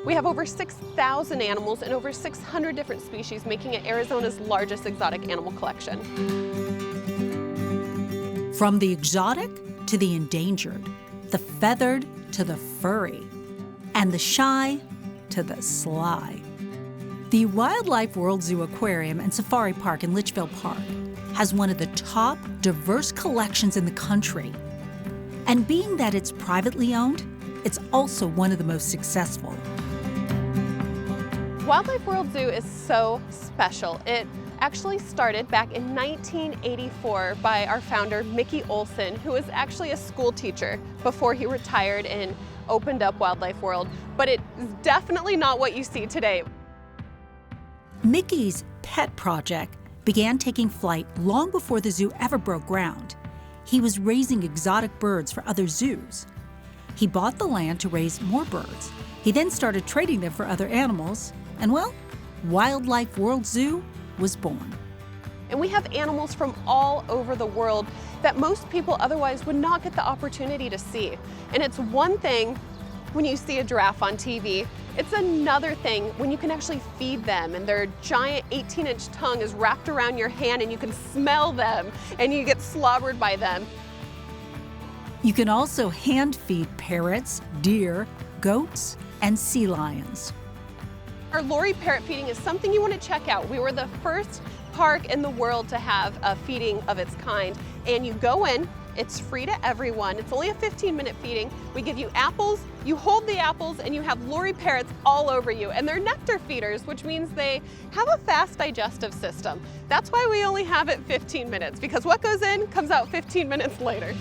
We have over 6,000 animals and over 600 different species, making it Arizona's largest exotic animal collection. From the exotic to the endangered, the feathered to the furry, and the shy to the sly. The Wildlife World Zoo Aquarium and Safari Park in Litchfield Park has one of the top diverse collections in the country. And being that it's privately owned, it's also one of the most successful. Wildlife World Zoo is so special. It actually started back in 1984 by our founder, Mickey Olson, who was actually a school teacher before he retired and opened up Wildlife World, but it is definitely not what you see today. Mickey's pet project began taking flight long before the zoo ever broke ground. He was raising exotic birds for other zoos. He bought the land to raise more birds. He then started trading them for other animals, and well, Wildlife World Zoo was born. And we have animals from all over the world that most people otherwise would not get the opportunity to see. And it's one thing when you see a giraffe on TV, it's another thing when you can actually feed them and their giant 18-inch tongue is wrapped around your hand and you can smell them and you get slobbered by them. You can also hand feed parrots, deer, goats, and sea lions. Our Lori parrot feeding is something you want to check out. We were the first park in the world to have a feeding of its kind. And you go in, it's free to everyone. It's only a 15-minute feeding. We give you apples, you hold the apples, and you have Lori parrots all over you. And they're nectar feeders, which means they have a fast digestive system. That's why we only have it 15 minutes, because what goes in comes out 15 minutes later.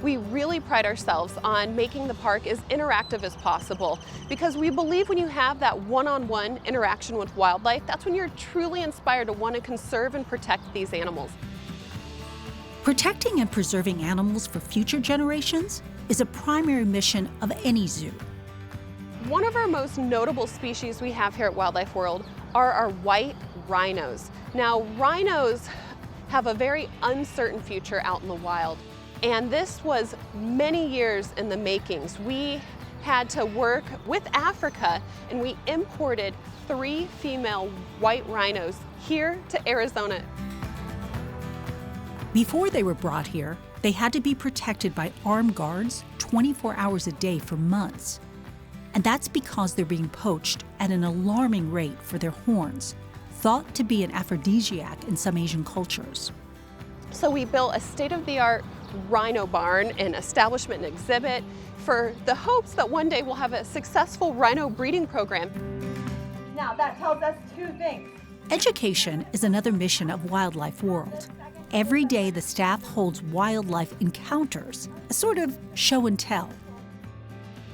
We really pride ourselves on making the park as interactive as possible because we believe when you have that one-on-one interaction with wildlife, that's when you're truly inspired to want to conserve and protect these animals. Protecting and preserving animals for future generations is a primary mission of any zoo. One of our most notable species we have here at Wildlife World are our white rhinos. Now, rhinos have a very uncertain future out in the wild. And this was many years in the makings. We had to work with Africa and we imported 3 female white rhinos here to Arizona. Before they were brought here, they had to be protected by armed guards 24 hours a day for months. And that's because they're being poached at an alarming rate for their horns, thought to be an aphrodisiac in some Asian cultures. So we built a state-of-the-art rhino barn, an establishment and exhibit for the hopes that one day we'll have a successful rhino breeding program. Now that tells us 2 things. Education is another mission of Wildlife World. Every day the staff holds wildlife encounters, a sort of show and tell.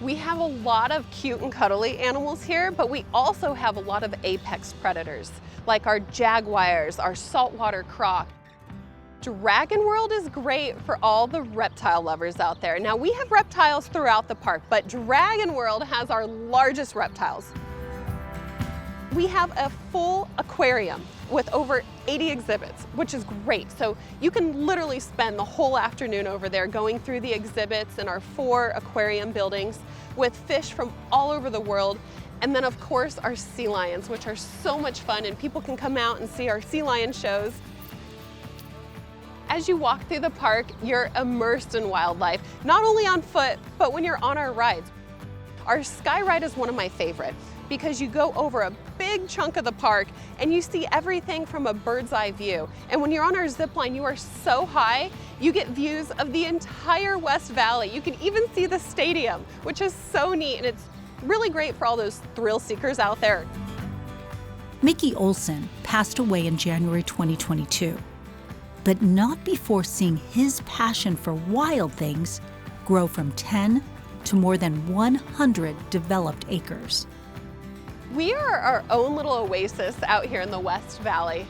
We have a lot of cute and cuddly animals here, but we also have a lot of apex predators, like our jaguars, our saltwater croc. Dragon World is great for all the reptile lovers out there. Now we have reptiles throughout the park, but Dragon World has our largest reptiles. We have a full aquarium with over 80 exhibits, which is great. So you can literally spend the whole afternoon over there going through the exhibits in our 4 aquarium buildings with fish from all over the world. And then of course our sea lions, which are so much fun and people can come out and see our sea lion shows. As you walk through the park, you're immersed in wildlife, not only on foot, but when you're on our rides. Our sky ride is one of my favorite because you go over a big chunk of the park and you see everything from a bird's eye view. And when you're on our zip line, you are so high, you get views of the entire West Valley. You can even see the stadium, which is so neat, and it's really great for all those thrill seekers out there. Mickey Olson passed away in January 2022. But not before seeing his passion for wild things grow from 10 to more than 100 developed acres. We are our own little oasis out here in the West Valley.